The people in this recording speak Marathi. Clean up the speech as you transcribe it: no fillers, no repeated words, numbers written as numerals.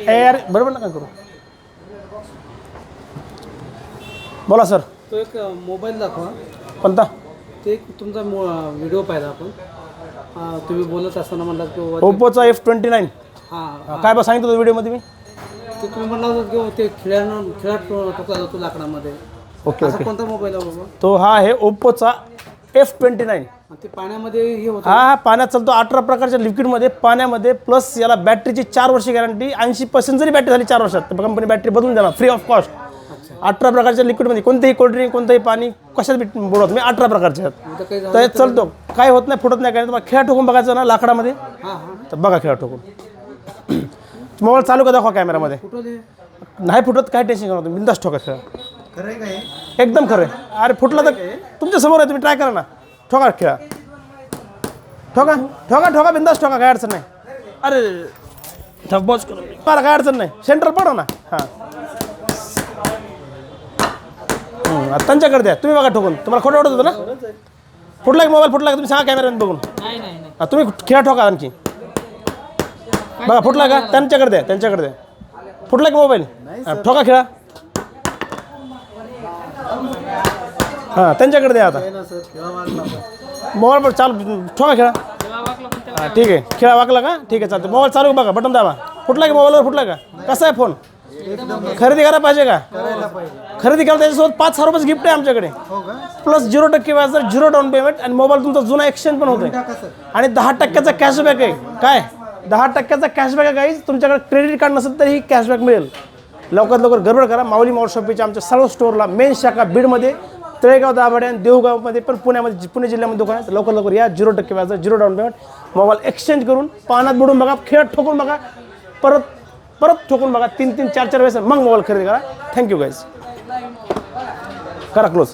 यार बरोबर नका करू. बोला सर. तो एक मोबाईल दाखवा. कोणता? ते एक तुमचा व्हिडिओ पाहिला आपण. तुम्ही बोलत असताना म्हणलात की ओप्पोचा F29. हां काय बा सांगितलं होतं व्हिडिओमध्ये मी? ते तुम्ही म्हणला होता की ते खिळ्यात टोकला जातो लाकडामध्ये. ओके असा ओके. कोणता मोबाईल आहे बाबा? तो हा आहे ओप्पोचा F29. ते पाण्यामध्ये हे होतं. हा पाण्यात चालतो 18 प्रकारच्या लिक्विडमध्ये पाण्यामध्ये प्लस याला बॅटरीची 4 वर्षी गॅरंटी. 80% जरी बॅटरी झाली 4 वर्षात तर कंपनी बॅटरी बदलून देणार फ्री ऑफ कॉस्ट. 18 प्रकारच्या लिक्विडमध्ये कोणतेही कोल्ड्रिंक कोणतंही पाणी कशात बोलवत मी 18 प्रकारचे आहेत तर चालतो. काय होत नाही फुटत नाही काय. तुम्हाला खेळा ठोकून बघायचं ना लाकडामध्ये तर बघा खेळा ठोकून. मोबाईल चालू का दाखवा कॅमेरामध्ये. नाही फुटत काय टेन्शन करा तुम्ही बिंदास ठोका खेळा. एकदम खरं आहे. अरे फुटला तर तुमच्या समोर आहे तुम्ही ट्राय करा ना. ठोका खेळा. ठोका ठोका ठोका बिंदास ठोका काय अडचण नाही. अरे बॉस मला काय अडचण नाही. सेंटर पडा ना. हां त्यांच्याकडे द्या तुम्ही बघा ठोकून. तुम्हाला खोटं वाटत होतं ना. फुटला की मोबाईल फुटला का तुम्ही सांगा कॅमेऱ्यामध्ये बघून. तुम्ही खेळा ठोका आणखी बघा फुटला का त्यांच्याकडे द्या त्यांच्याकडे द्या. फुटला की मोबाईल ठोका खेळा. हां त्यांच्याकडे द्या आता. मोबाईल पण चालू ठोका खेळा. हां ठीक आहे. खेळा वाकला का ठीक आहे चालतं. मोबाईल चालू बघा बटन दाबा. फुटला की मोबाईलवर फुटला का. कसा आहे फोन. खरेदी करायला पाहिजे का. खरेदी केला त्याच्यासोबत 5,000 रुपये गिफ्ट आहे आमच्याकडे प्लस 0% व्याज 0 डाऊन पेमेंट आणि मोबाईल तुमचा जुना एक्सचेंज पण होतोय आणि 10% कॅशबॅक आहे. काय 10% कॅशबॅक आहे गाईज. तुमच्याकडे क्रेडिट कार्ड नसेल तरी कॅशबॅक मिळेल. लवकरात लवकर गडबड करा. माऊली मोबाईल शॉपीच्या आमच्या सर्व स्टोअरला मेन शाखा बीडमध्ये तळेगाव दाभाडे आणि देऊगावमध्ये पण पुण्यामध्ये पुणे जिल्ह्यामध्ये दुकान आहे. लवकर लवकर या. 0% व्याज 0 डाऊन पेमेंट. मोबाईल एक्सचेंज करून पाण्यात बुडून बघा खेळत ठोकून बघा परत परत ठोकून बघा 3-3 4-4 वेळेस मग मोबाईल खरेदी करा. Thank you guys. करा क्लोज.